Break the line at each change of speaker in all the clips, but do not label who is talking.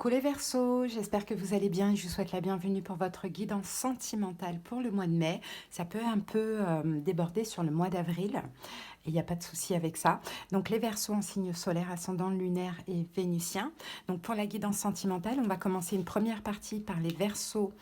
Coucou les Verseaux, j'espère que vous allez bien et je vous souhaite la bienvenue pour votre guidance sentimentale pour le mois de mai. Ça peut un peu déborder sur le mois d'avril et il n'y a pas de souci avec ça. Donc les Verseaux en signe solaire, ascendant lunaire et vénusien. Donc pour la guidance sentimentale, on va commencer une première partie par les Verseaux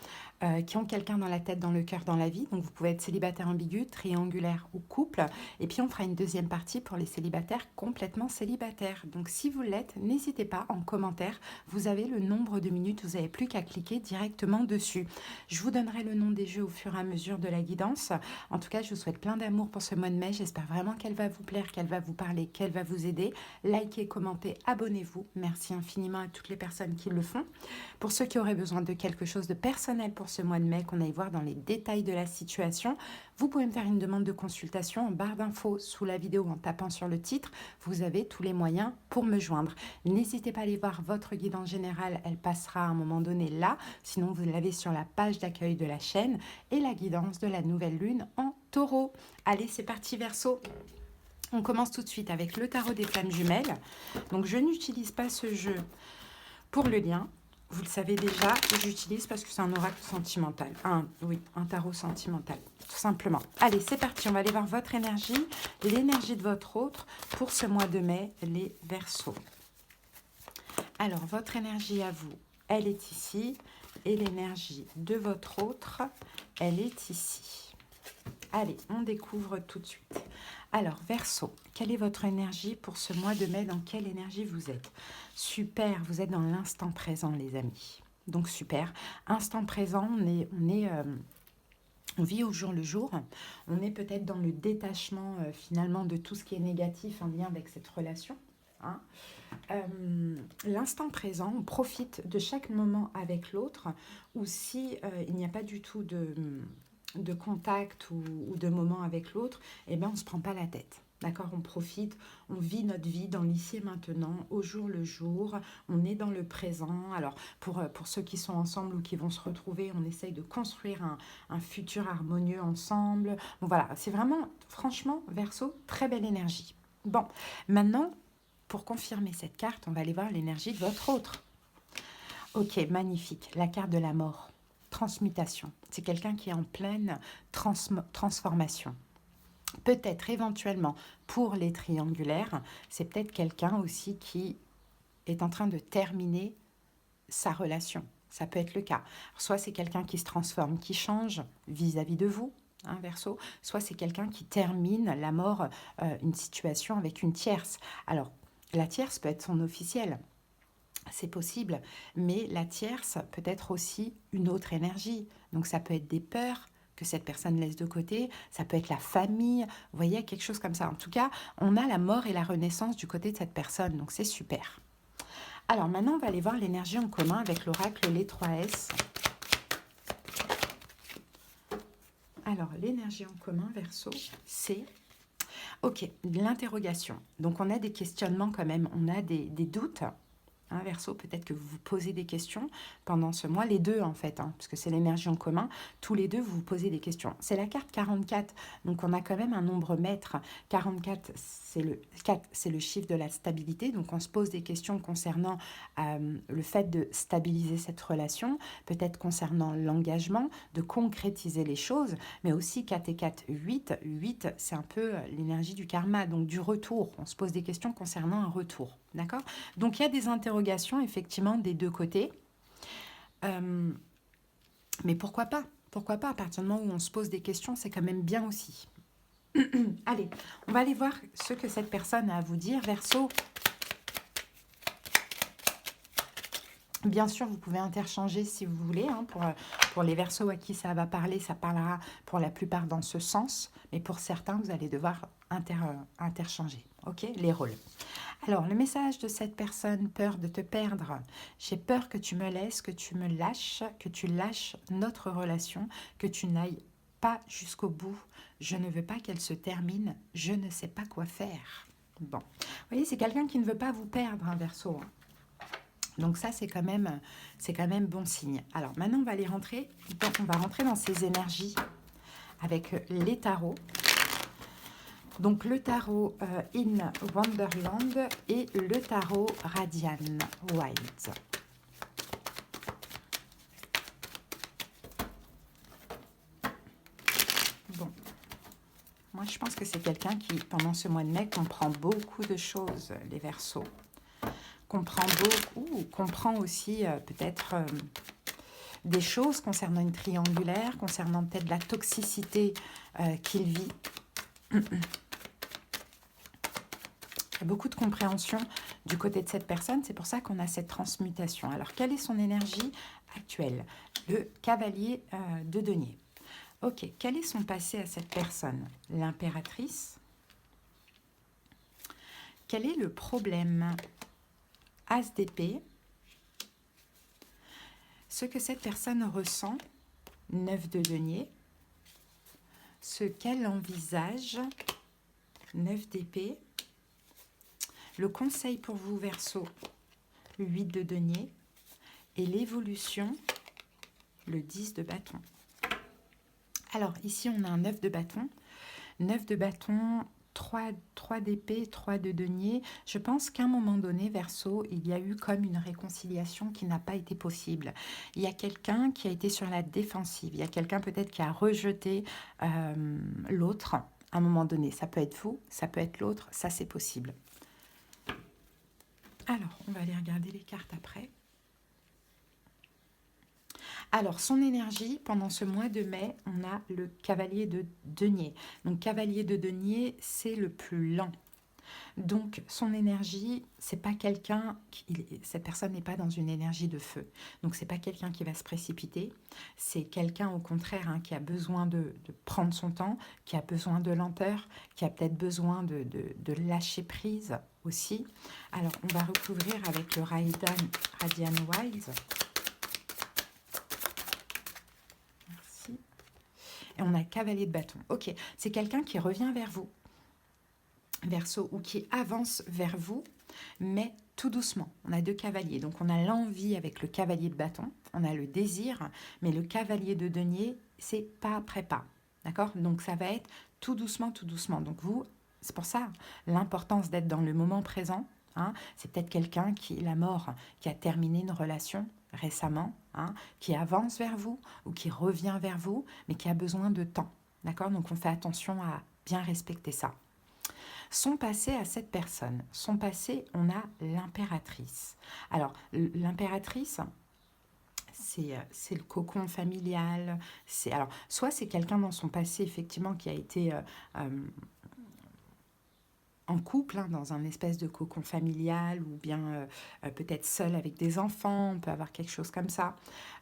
qui ont quelqu'un dans la tête, dans le cœur, dans la vie. Donc vous pouvez être célibataire ambigu, triangulaire ou couple. Et puis on fera une deuxième partie pour les célibataires complètement célibataires. Donc si vous l'êtes, n'hésitez pas en commentaire. Vous avez le nombre de minutes, vous n'avez plus qu'à cliquer directement dessus. Je vous donnerai le nom des jeux au fur et à mesure de la guidance. En tout cas, je vous souhaite plein d'amour pour ce mois de mai. J'espère vraiment qu'elle va vous plaire, qu'elle va vous parler, qu'elle va vous aider. Likez, commentez, abonnez-vous. Merci infiniment à toutes les personnes qui le font. Pour ceux qui auraient besoin de quelque chose de personnel pour ce mois de mai, qu'on aille voir dans les détails de la situation, vous pouvez me faire une demande de consultation en barre d'infos sous la vidéo en tapant sur le titre. Vous avez tous les moyens pour me joindre. N'hésitez pas à aller voir votre guidance générale, elle passera à un moment donné là. Sinon, vous l'avez sur la page d'accueil de la chaîne et la guidance de la nouvelle lune en taureau. Allez, c'est parti Verseau. On commence tout de suite avec le tarot des flammes jumelles. Donc, je n'utilise pas ce jeu pour le lien. Vous le savez déjà, j'utilise parce que c'est un oracle sentimental. Un tarot sentimental, tout simplement. Allez, c'est parti, on va aller voir votre énergie, l'énergie de votre autre pour ce mois de mai, les Verseaux. Alors, votre énergie à vous, elle est ici, et l'énergie de votre autre, elle est ici. Allez, on découvre tout de suite. Alors, Verseau, quelle est votre énergie pour ce mois de mai? Dans quelle énergie vous êtes? Super, vous êtes dans l'instant présent, les amis. Donc, super. Instant présent, on vit au jour le jour. On est peut-être dans le détachement, finalement, de tout ce qui est négatif en lien avec cette relation. Hein. L'instant présent, on profite de chaque moment avec l'autre, ou si il n'y a pas du tout de contact ou de moment avec l'autre, eh bien on ne se prend pas la tête. D'accord, on profite, on vit notre vie dans l'ici et maintenant, au jour le jour, on est dans le présent. Alors, pour ceux qui sont ensemble ou qui vont se retrouver, on essaye de construire un futur harmonieux ensemble. Bon, voilà, c'est vraiment, franchement, Verseau, très belle énergie. Bon, maintenant, pour confirmer cette carte, on va aller voir l'énergie de votre autre. Ok, magnifique, la carte de la mort. Transmutation. C'est quelqu'un qui est en pleine transformation. Peut-être éventuellement pour les triangulaires, c'est peut-être quelqu'un aussi qui est en train de terminer sa relation. Ça peut être le cas. Soit c'est quelqu'un qui se transforme, qui change vis-à-vis de vous, hein, Verseau, soit c'est quelqu'un qui termine la mort, une situation avec une tierce. Alors, la tierce peut être son officiel. C'est possible, mais la tierce peut être aussi une autre énergie. Donc ça peut être des peurs que cette personne laisse de côté, ça peut être la famille, vous voyez, quelque chose comme ça. En tout cas, on a la mort et la renaissance du côté de cette personne, donc c'est super. Alors maintenant, on va aller voir l'énergie en commun avec l'oracle Les 3S. Alors, l'énergie en commun, Verseau, c'est... Ok, l'interrogation. Donc on a des questionnements quand même, on a des doutes. Hein, Verseau, peut-être que vous vous posez des questions pendant ce mois, les deux en fait, hein, parce que c'est l'énergie en commun, tous les deux vous vous posez des questions. C'est la carte 44, donc on a quand même un nombre maître. 44, c'est le chiffre de la stabilité, donc on se pose des questions concernant le fait de stabiliser cette relation, peut-être concernant l'engagement, de concrétiser les choses, mais aussi 4 et 4, 8. 8, c'est un peu l'énergie du karma, donc du retour. On se pose des questions concernant un retour, d'accord? Donc il y a des interrogations effectivement des deux côtés. Mais pourquoi pas? Pourquoi pas? À partir du moment où on se pose des questions, c'est quand même bien aussi. Allez, on va aller voir ce que cette personne a à vous dire. Verseau, bien sûr, vous pouvez interchanger si vous voulez. Hein, pour les Verseaux à qui ça va parler, ça parlera pour la plupart dans ce sens. Mais pour certains, vous allez devoir interchanger. Ok, les rôles. Alors, le message de cette personne, peur de te perdre. J'ai peur que tu me laisses, que tu me lâches, que tu lâches notre relation, que tu n'ailles pas jusqu'au bout. Je ne veux pas qu'elle se termine. Je ne sais pas quoi faire. Bon, vous voyez, c'est quelqu'un qui ne veut pas vous perdre, hein, Verseau. Donc ça, c'est quand même bon signe. Alors, maintenant, on va rentrer dans ces énergies avec les tarots. Donc le tarot In Wonderland et le tarot Radian White. Moi, je pense que c'est quelqu'un qui, pendant ce mois de mai, comprend beaucoup de choses, les Verseaux. Comprend beaucoup, comprend aussi peut-être des choses concernant une triangulaire, concernant peut-être la toxicité qu'il vit. Il y a beaucoup de compréhension du côté de cette personne, c'est pour ça qu'on a cette transmutation. Alors, quelle est son énergie actuelle? Le cavalier de denier. Ok, quel est son passé à cette personne? L'impératrice. Quel est le problème? As d'épée. Ce que cette personne ressent, 9 de denier. Ce qu'elle envisage, 9 d'épée. Le conseil pour vous, Verseau, 8 de denier. Et l'évolution, le 10 de bâton. Alors, ici, on a un 9 de bâton. 9 de bâton, 3 d'épée, 3 de denier. Je pense qu'à un moment donné, Verseau, il y a eu comme une réconciliation qui n'a pas été possible. Il y a quelqu'un qui a été sur la défensive. Il y a quelqu'un peut-être qui a rejeté l'autre à un moment donné. Ça peut être vous, ça peut être l'autre, ça c'est possible. Alors, on va aller regarder les cartes après. Alors, son énergie, pendant ce mois de mai, on a le cavalier de denier. Donc, cavalier de denier, c'est le plus lent. Donc, son énergie, c'est pas quelqu'un, cette personne n'est pas dans une énergie de feu. Donc, c'est pas quelqu'un qui va se précipiter. C'est quelqu'un, au contraire, qui a besoin de prendre son temps, qui a besoin de lenteur, qui a peut-être besoin de lâcher prise aussi. Alors, on va recouvrir avec le Radiant Wilds. Et on a cavalier de bâton. Ok, c'est quelqu'un qui revient vers vous, Verseau, ou qui avance vers vous, mais tout doucement. On a 2 cavaliers, donc on a l'envie avec le cavalier de bâton, on a le désir, mais le cavalier de denier, c'est pas après pas. D'accord? Donc ça va être tout doucement, tout doucement. Donc vous, c'est pour ça l'importance d'être dans le moment présent. C'est peut-être quelqu'un qui est la mort, qui a terminé une relation récemment, qui avance vers vous ou qui revient vers vous, mais qui a besoin de temps. D'accord? Donc on fait attention à bien respecter ça. Son passé à cette personne. Son passé, on a l'impératrice. Alors, l'impératrice, c'est le cocon familial. Alors, soit c'est quelqu'un dans son passé, effectivement, qui a été en couple, dans un espèce de cocon familial, ou bien peut-être seul avec des enfants, on peut avoir quelque chose comme ça.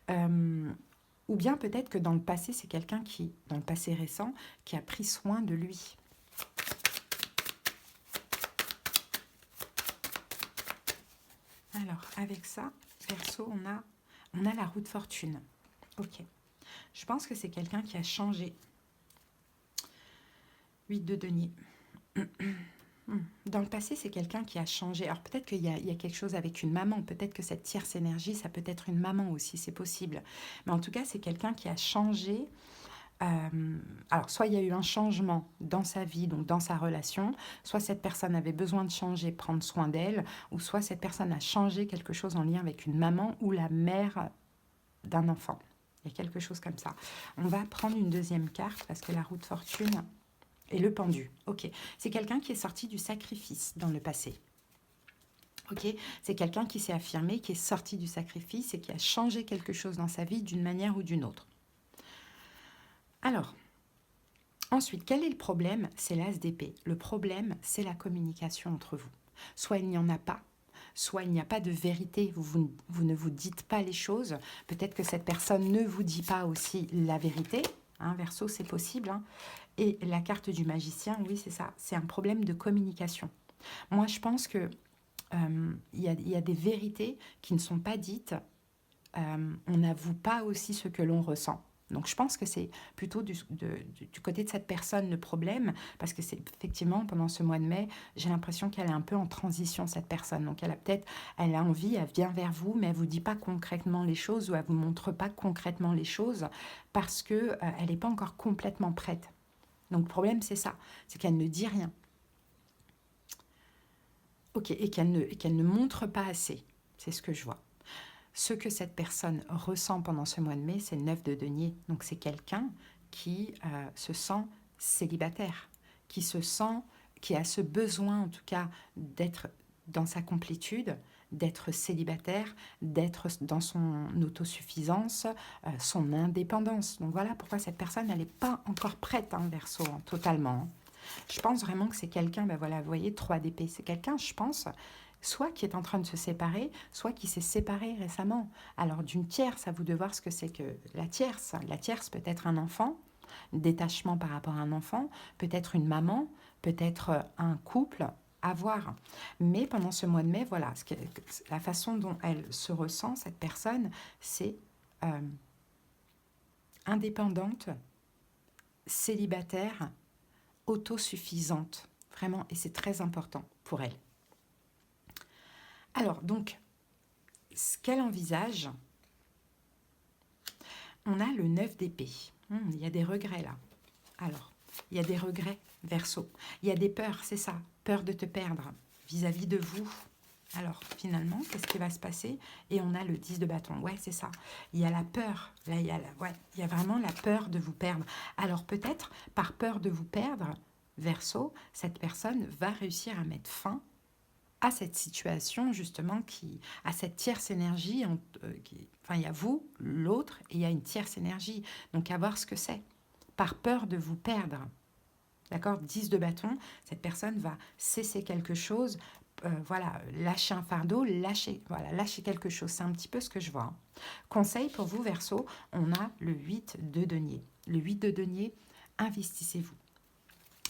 Ou bien peut-être que dans le passé, c'est quelqu'un qui, dans le passé récent, qui a pris soin de lui. Alors, avec ça, Verseau, on a la roue de fortune. Ok. Je pense que c'est quelqu'un qui a changé. 8 de denier. Dans le passé, c'est quelqu'un qui a changé. Alors, peut-être qu'il y a quelque chose avec une maman. Peut-être que cette tierce énergie, ça peut être une maman aussi, c'est possible. Mais en tout cas, c'est quelqu'un qui a changé. Alors, soit il y a eu un changement dans sa vie, donc dans sa relation, soit cette personne avait besoin de changer, prendre soin d'elle, ou soit cette personne a changé quelque chose en lien avec une maman ou la mère d'un enfant. Il y a quelque chose comme ça. On va prendre une deuxième carte parce que la roue de fortune et le pendu. Ok, c'est quelqu'un qui est sorti du sacrifice dans le passé. Ok, c'est quelqu'un qui s'est affirmé, qui est sorti du sacrifice et qui a changé quelque chose dans sa vie d'une manière ou d'une autre. Alors, ensuite, quel est le problème? C'est l'as d'épée. Le problème, c'est la communication entre vous. Soit il n'y en a pas, soit il n'y a pas de vérité, vous ne vous dites pas les choses. Peut-être que cette personne ne vous dit pas aussi la vérité. Verseau, c'est possible. Et la carte du magicien, oui, c'est ça. C'est un problème de communication. Moi, je pense que il y a des vérités qui ne sont pas dites. On n'avoue pas aussi ce que l'on ressent. Donc, je pense que c'est plutôt du côté de cette personne le problème, parce que c'est effectivement, pendant ce mois de mai, j'ai l'impression qu'elle est un peu en transition, cette personne. Donc, elle a envie, elle vient vers vous, mais elle ne vous dit pas concrètement les choses, ou elle ne vous montre pas concrètement les choses, parce qu'elle n'est pas encore complètement prête. Donc, le problème, c'est ça, c'est qu'elle ne dit rien. Ok, et qu'elle ne montre pas assez. C'est ce que je vois. Ce que cette personne ressent pendant ce mois de mai, c'est le 9 de denier. Donc, c'est quelqu'un qui se sent célibataire. qui se sent, qui a ce besoin en tout cas d'être dans sa complétude, d'être célibataire, d'être dans son autosuffisance, son indépendance. Donc voilà pourquoi cette personne, elle n'est pas encore prête, hein, Verseau, hein, totalement. Hein. Je pense vraiment que c'est quelqu'un, ben voilà, vous voyez, 3 d'épée, c'est quelqu'un, je pense, soit qui est en train de se séparer, soit qui s'est séparé récemment. Alors d'une tierce, à vous de voir ce que c'est que la tierce. La tierce peut être un enfant, détachement par rapport à un enfant, peut-être une maman, peut-être un couple, à voir. Mais pendant ce mois de mai, voilà, la façon dont elle se ressent, cette personne, c'est indépendante, célibataire, autosuffisante, vraiment, et c'est très important pour elle. Alors, donc, ce qu'elle envisage, on a le 9 d'épée. Il y a des regrets là. Alors, il y a des regrets, Verseau. Il y a des peurs, c'est ça, peur de te perdre vis-à-vis de vous. Alors, finalement, qu'est-ce qui va se passer? Et on a le 10 de bâton. Ouais, c'est ça. Il y a la peur. Là, il y a vraiment la peur de vous perdre. Alors, peut-être, par peur de vous perdre, Verseau, cette personne va réussir à mettre fin à cette situation, justement, à cette tierce énergie. Enfin, il y a vous, l'autre, et il y a une tierce énergie. Donc, à voir ce que c'est. Par peur de vous perdre. D'accord? 10 de bâton, cette personne va cesser quelque chose, voilà, lâcher un fardeau, lâcher quelque chose. C'est un petit peu ce que je vois. Hein. Conseil pour vous, Verseau, on a le 8 de denier. Le 8 de denier, investissez-vous.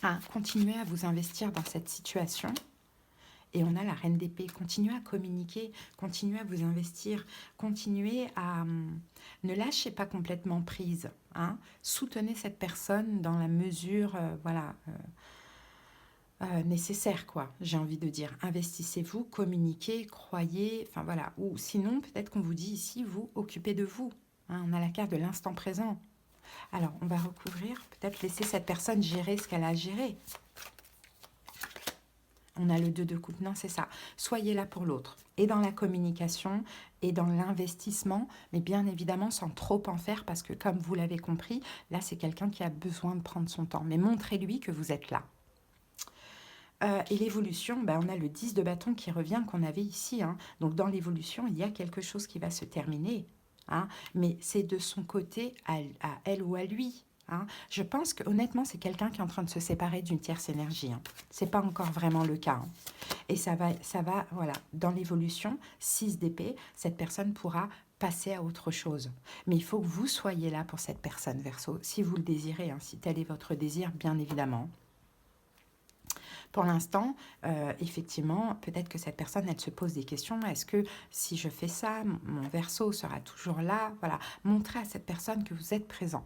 Hein, continuez à vous investir dans cette situation. Et on a la reine d'épée. Continuez à communiquer, continuez à vous investir, continuez à... ne lâchez pas complètement prise. Hein. Soutenez cette personne dans la mesure nécessaire, quoi. J'ai envie de dire. Investissez-vous, communiquez, croyez, enfin voilà. Ou sinon, peut-être qu'on vous dit ici, vous, occupez de vous. Hein. On a la carte de l'instant présent. Alors, on va recouvrir, peut-être laisser cette personne gérer ce qu'elle a à gérer. On a le 2 de coupe, non, c'est ça. Soyez là pour l'autre. Et dans la communication, et dans l'investissement, mais bien évidemment sans trop en faire, parce que comme vous l'avez compris, là, c'est quelqu'un qui a besoin de prendre son temps. Mais montrez-lui que vous êtes là. Et l'évolution, ben, on a le 10 de bâton qui revient, qu'on avait ici. Hein. Donc, dans l'évolution, il y a quelque chose qui va se terminer. Hein. Mais c'est de son côté, à elle ou à lui. Hein. Je pense que honnêtement, c'est quelqu'un qui est en train de se séparer d'une tierce énergie. Hein. Ce n'est pas encore vraiment le cas. Hein. Et ça va, voilà, dans l'évolution, 6 d'épée, cette personne pourra passer à autre chose. Mais il faut que vous soyez là pour cette personne, Verseau, si vous le désirez, hein, si tel est votre désir, bien évidemment. Pour l'instant, effectivement, peut-être que cette personne, elle se pose des questions. Est-ce que si je fais ça, mon Verseau sera toujours là? Voilà, montrez à cette personne que vous êtes présent.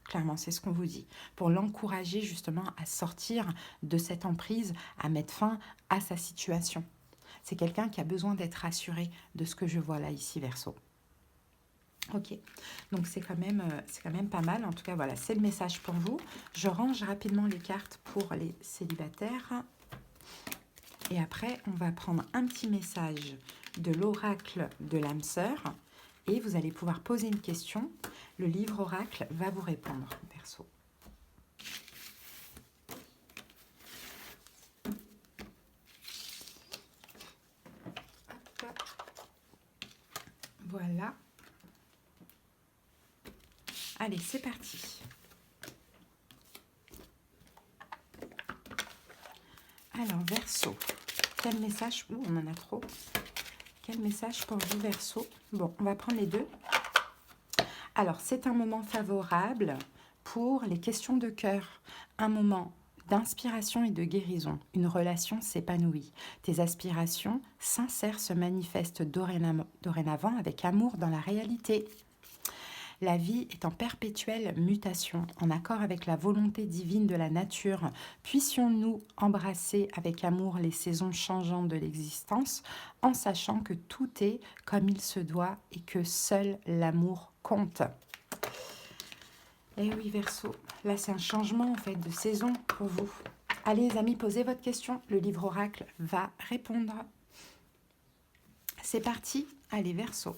Clairement, c'est ce qu'on vous dit. Pour l'encourager justement à sortir de cette emprise, à mettre fin à sa situation. C'est quelqu'un qui a besoin d'être rassuré de ce que je vois là, ici, Verseau. Ok, donc c'est quand même pas mal. En tout cas, voilà, c'est le message pour vous. Je range rapidement les cartes pour les célibataires. Et après, on va prendre un petit message de l'oracle de l'âme sœur. Et vous allez pouvoir poser une question. Le livre oracle va vous répondre, perso. Voilà. Allez, c'est parti. Alors, Verseau. Quel message? On en a trop. Quel message pour vous, Verseau? Bon, on va prendre les deux. Alors, c'est un moment favorable pour les questions de cœur. Un moment d'inspiration et de guérison. Une relation s'épanouit. Tes aspirations sincères se manifestent dorénavant avec amour dans la réalité. La vie est en perpétuelle mutation, en accord avec la volonté divine de la nature. Puissions-nous embrasser avec amour les saisons changeantes de l'existence, en sachant que tout est comme il se doit et que seul l'amour compte. Eh oui, Verseau, là c'est un changement en fait de saison pour vous. Allez les amis, posez votre question, le livre oracle va répondre. C'est parti, allez Verseau.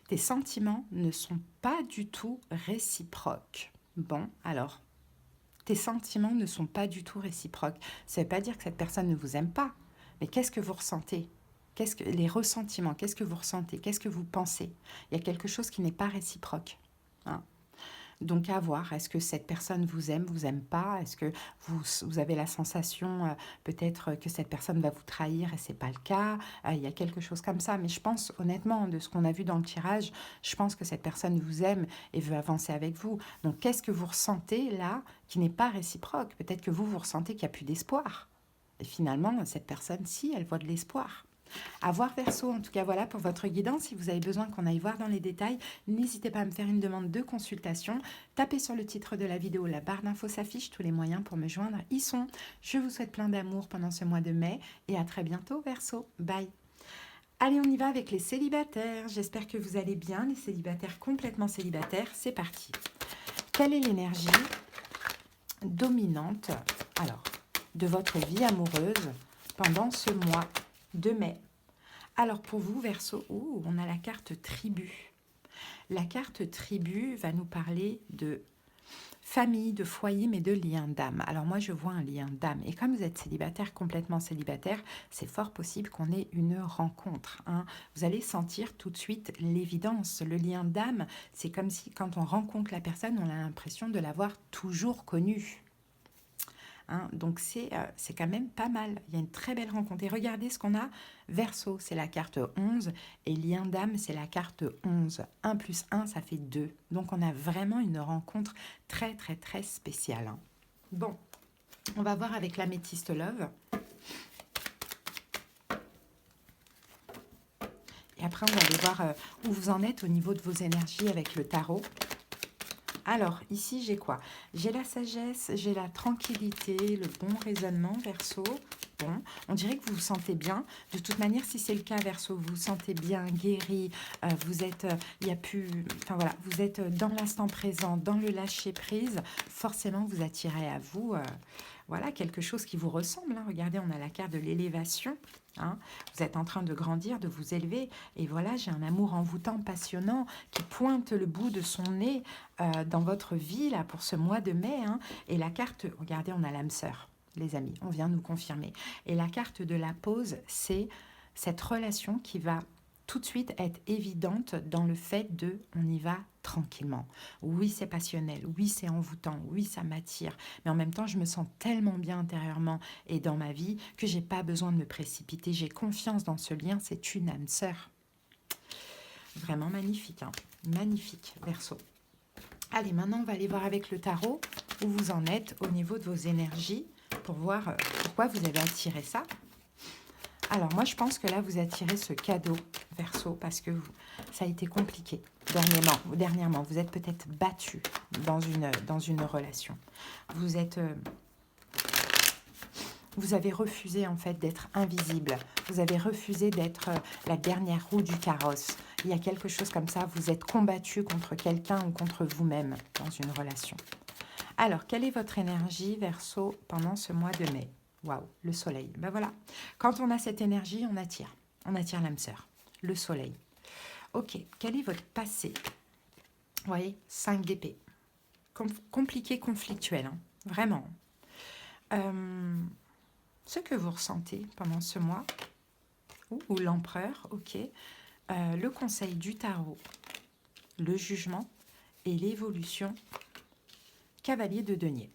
Tes sentiments ne sont pas du tout réciproques. Bon, alors, Tes sentiments ne sont pas du tout réciproques. Ça ne veut pas dire que cette personne ne vous aime pas, mais qu'est-ce que vous ressentez? Les ressentiments, qu'est-ce que vous ressentez? Qu'est-ce que vous pensez? Il y a quelque chose qui n'est pas réciproque. Hein. Donc à voir, est-ce que cette personne vous aime pas? Est-ce que vous avez la sensation peut-être que cette personne va vous trahir et c'est pas le cas? Il y a quelque chose comme ça, mais je pense honnêtement, de ce qu'on a vu dans le tirage, je pense que cette personne vous aime et veut avancer avec vous. Donc qu'est-ce que vous ressentez là qui n'est pas réciproque? Peut-être que vous ressentez qu'il n'y a plus d'espoir. Et finalement, cette personne-ci, elle voit de l'espoir. À voir Verseau, en tout cas voilà pour votre guidance. Si vous avez besoin qu'on aille voir dans les détails, n'hésitez pas à me faire une demande de consultation. Tapez sur le titre de la vidéo, la barre d'infos s'affiche, tous les moyens pour me joindre y sont. Je vous souhaite plein d'amour pendant ce mois de mai et à très bientôt Verseau. Bye. Allez, on y va avec les célibataires. J'espère que vous allez bien, les célibataires complètement célibataires. C'est parti. Quelle est l'énergie dominante de votre vie amoureuse pendant ce mois de mai? Alors pour vous, Verseau, on a la carte tribu. La carte tribu va nous parler de famille, de foyer, mais de lien d'âme. Alors moi, je vois un lien d'âme. Et comme vous êtes célibataire, complètement célibataire, c'est fort possible qu'on ait une rencontre. Hein. Vous allez sentir tout de suite l'évidence. Le lien d'âme, c'est comme si quand on rencontre la personne, on a l'impression de l'avoir toujours connue. Hein, donc c'est quand même pas mal. Il y a une très belle rencontre. Et regardez ce qu'on a. Verseau, c'est la carte 11. Et lien d'âme, c'est la carte 11. 1 plus 1, ça fait 2. Donc on a vraiment une rencontre très, très, très spéciale. Hein. Bon, on va voir avec l'améthyste love. Et après, on va aller voir où vous en êtes au niveau de vos énergies avec le tarot. Alors, ici, j'ai quoi? J'ai la sagesse, j'ai la tranquillité, le bon raisonnement, Verseau. Bon, on dirait que vous vous sentez bien. De toute manière, si c'est le cas, Verseau, vous vous sentez bien, guéri, vous êtes, vous êtes dans l'instant présent, dans le lâcher-prise. Forcément, vous attirez à vous, voilà, quelque chose qui vous ressemble. Hein. Regardez, on a la carte de l'élévation. Hein. Vous êtes en train de grandir, de vous élever. Et voilà, j'ai un amour envoûtant, passionnant, qui pointe le bout de son nez dans votre vie là, pour ce mois de mai. Hein. Et la carte, regardez, on a l'âme sœur, les amis, on vient nous confirmer. Et la carte de la pause, c'est cette relation qui va tout de suite être évidente dans le fait de on y va tranquillement. Oui, c'est passionnel, oui, c'est envoûtant, oui, ça m'attire, mais en même temps, je me sens tellement bien intérieurement et dans ma vie que j'ai pas besoin de me précipiter. J'ai confiance dans ce lien, c'est une âme sœur. Vraiment magnifique, hein. Magnifique, Verseau. Allez, maintenant, on va aller voir avec le tarot où vous en êtes au niveau de vos énergies pour voir pourquoi vous avez attiré ça. Alors, moi, je pense que là, vous attirez ce cadeau, Verseau, parce que ça a été compliqué dernièrement. Vous êtes peut-être battu dans une relation. Vous avez refusé, en fait, d'être invisible. Vous avez refusé d'être la dernière roue du carrosse. Il y a quelque chose comme ça. Vous êtes combattu contre quelqu'un ou contre vous-même dans une relation. Alors, quelle est votre énergie, Verseau, pendant ce mois de mai? Waouh, le soleil. Ben voilà. Quand on a cette énergie, on attire. On attire l'âme sœur. Le soleil. Ok, quel est votre passé? Vous voyez, 5 d'épée. Compliqué, conflictuel. Hein. Vraiment. Ce que vous ressentez pendant ce mois, ou l'empereur, ok. Le conseil du tarot, le jugement et l'évolution. Cavalier de denier.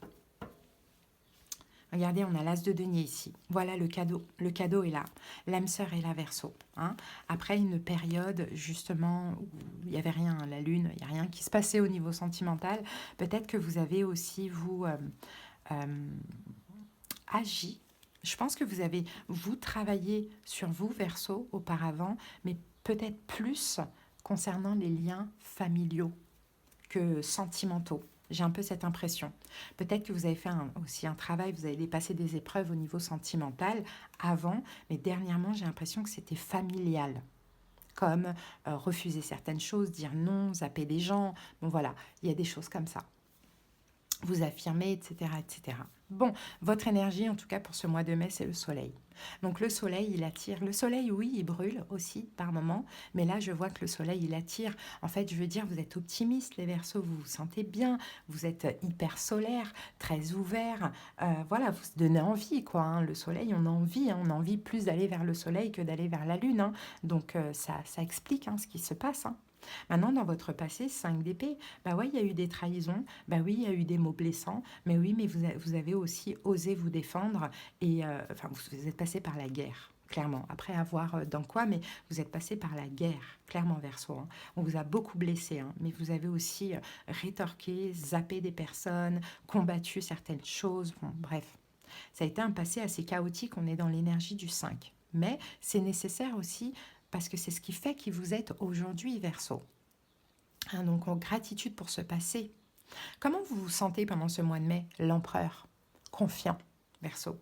Regardez, on a l'as de denier ici. Voilà le cadeau. Le cadeau est là. L'âme sœur est là, Verseau. Hein. Après une période, justement, où il n'y avait rien, la lune, il n'y a rien qui se passait au niveau sentimental, peut-être que vous avez aussi, vous, agi. Je pense que vous travaillé sur vous, Verseau, auparavant, mais peut-être plus concernant les liens familiaux que sentimentaux. J'ai un peu cette impression. Peut-être que vous avez fait aussi un travail, vous avez dépassé des épreuves au niveau sentimental avant, mais dernièrement, j'ai l'impression que c'était familial. Comme refuser certaines choses, dire non, zapper des gens. Bon voilà, il y a des choses comme ça. Vous affirmez, etc., etc. Bon, votre énergie, en tout cas pour ce mois de mai, c'est le soleil. Donc le soleil, il attire. Le soleil, oui, il brûle aussi par moment, mais là, je vois que le soleil, il attire. En fait, je veux dire, vous êtes optimiste, les Verseaux, vous vous sentez bien, vous êtes hyper solaire, très ouvert. Voilà, vous se donnez envie, quoi. Hein. Le soleil, on a envie plus d'aller vers le soleil que d'aller vers la lune. Hein. Donc ça explique hein, ce qui se passe. Hein. Maintenant, dans votre passé, 5 d'épée, bah ouais, il y a eu des trahisons, bah oui, il y a eu des mots blessants, mais oui, mais vous avez aussi osé vous défendre et enfin, vous êtes passé par la guerre. Clairement, après avoir dans quoi, mais vous êtes passé par la guerre, clairement Verseau. Hein. On vous a beaucoup blessé, hein, mais vous avez aussi rétorqué, zappé des personnes, combattu certaines choses. Bon, bref, ça a été un passé assez chaotique. On est dans l'énergie du 5. Mais c'est nécessaire aussi parce que c'est ce qui fait qui vous êtes aujourd'hui, Verseau. Hein, donc, en gratitude pour ce passé. Comment vous vous sentez pendant ce mois de mai? L'empereur, confiant, Verseau.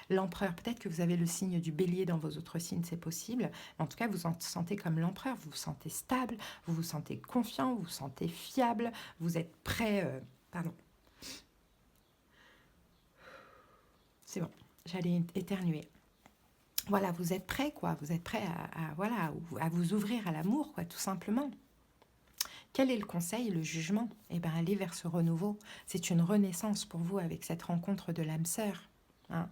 L'empereur, peut-être que vous avez le signe du bélier dans vos autres signes, c'est possible. Mais en tout cas, vous en sentez comme l'empereur. Vous vous sentez stable, vous vous sentez confiant, vous vous sentez fiable, vous êtes prêt... pardon. C'est bon, j'allais éternuer. Voilà, vous êtes prêt, quoi. Vous êtes prêt voilà, à vous ouvrir à l'amour, quoi, tout simplement. Quel est le conseil, le jugement? Eh bien, allez vers ce renouveau. C'est une renaissance pour vous avec cette rencontre de l'âme sœur. Hein.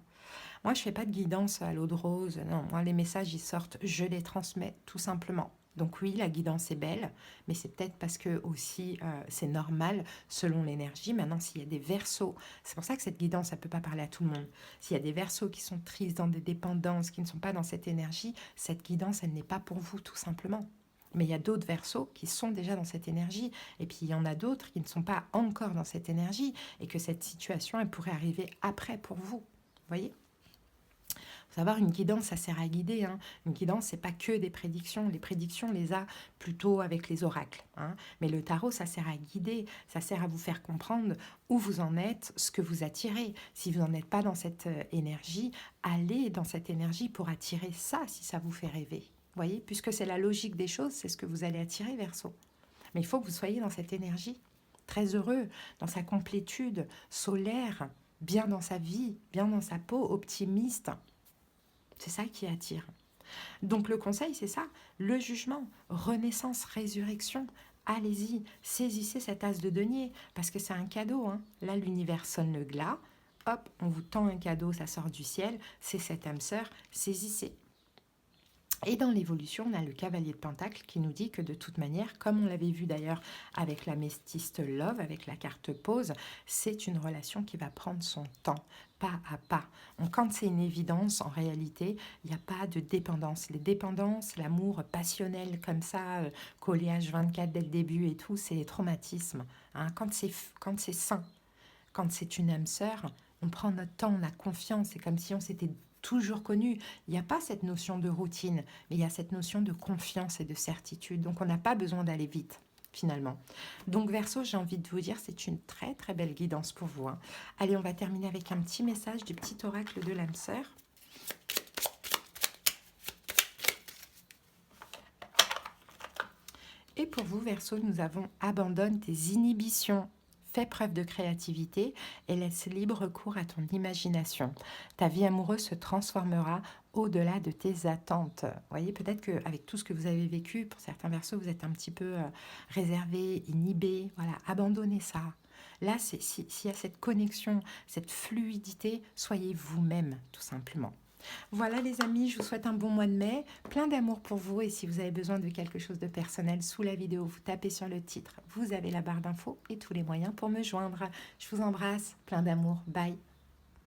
Moi, je ne fais pas de guidance à l'eau de rose. Non, moi, les messages, ils sortent, je les transmets tout simplement. Donc oui, la guidance est belle, mais c'est peut-être parce que aussi c'est normal selon l'énergie. Maintenant, s'il y a des versos, c'est pour ça que cette guidance, ça ne peut pas parler à tout le monde. S'il y a des versos qui sont tristes dans des dépendances, qui ne sont pas dans cette énergie, cette guidance, elle n'est pas pour vous tout simplement. Mais il y a d'autres versos qui sont déjà dans cette énergie. Et puis il y en a d'autres qui ne sont pas encore dans cette énergie et que cette situation, elle pourrait arriver après pour vous. Vous voyez? Faut savoir, une guidance, ça sert à guider. Hein. Une guidance, c'est pas que des prédictions. Les prédictions, on les a plutôt avec les oracles. Hein. Mais le tarot, ça sert à guider. Ça sert à vous faire comprendre où vous en êtes, ce que vous attirez. Si vous n'en êtes pas dans cette énergie, allez dans cette énergie pour attirer ça, si ça vous fait rêver. Vous voyez, puisque c'est la logique des choses, c'est ce que vous allez attirer, Verseau. Mais il faut que vous soyez dans cette énergie, très heureux, dans sa complétude, solaire, bien dans sa vie, bien dans sa peau, optimiste. C'est ça qui attire. Donc le conseil, c'est ça, le jugement, renaissance, résurrection. Allez-y, saisissez cet as de denier, parce que c'est un cadeau. Hein. Là, l'univers sonne le glas. Hop, on vous tend un cadeau, ça sort du ciel. C'est cette âme sœur, saisissez. Et dans l'évolution, on a le cavalier de Pentacle qui nous dit que de toute manière, comme on l'avait vu d'ailleurs avec la métiste Love, avec la carte pause, c'est une relation qui va prendre son temps, pas à pas. Donc, quand c'est une évidence, en réalité, il n'y a pas de dépendance. Les dépendances, l'amour passionnel comme ça, collé H24 dès le début et tout, c'est les traumatismes. Hein. Quand c'est sain, quand c'est une âme sœur, on prend notre temps, on a confiance, c'est comme si on s'était toujours connu. Il n'y a pas cette notion de routine, mais il y a cette notion de confiance et de certitude. Donc on n'a pas besoin d'aller vite, finalement. Donc Verseau, j'ai envie de vous dire, c'est une très très belle guidance pour vous. Hein. Allez, on va terminer avec un petit message du petit oracle de l'âme sœur. Et pour vous, Verseau, nous avons abandonne tes inhibitions. Fais preuve de créativité et laisse libre cours à ton imagination. Ta vie amoureuse se transformera au-delà de tes attentes. Vous voyez, peut-être qu'avec tout ce que vous avez vécu, pour certains Verseaux, vous êtes un petit peu réservé, inhibé. Voilà, abandonnez ça. Là, s'il y a cette connexion, cette fluidité, soyez vous-même, tout simplement. Voilà les amis, je vous souhaite un bon mois de mai, plein d'amour pour vous et si vous avez besoin de quelque chose de personnel sous la vidéo, vous tapez sur le titre, vous avez la barre d'infos et tous les moyens pour me joindre. Je vous embrasse, plein d'amour, bye.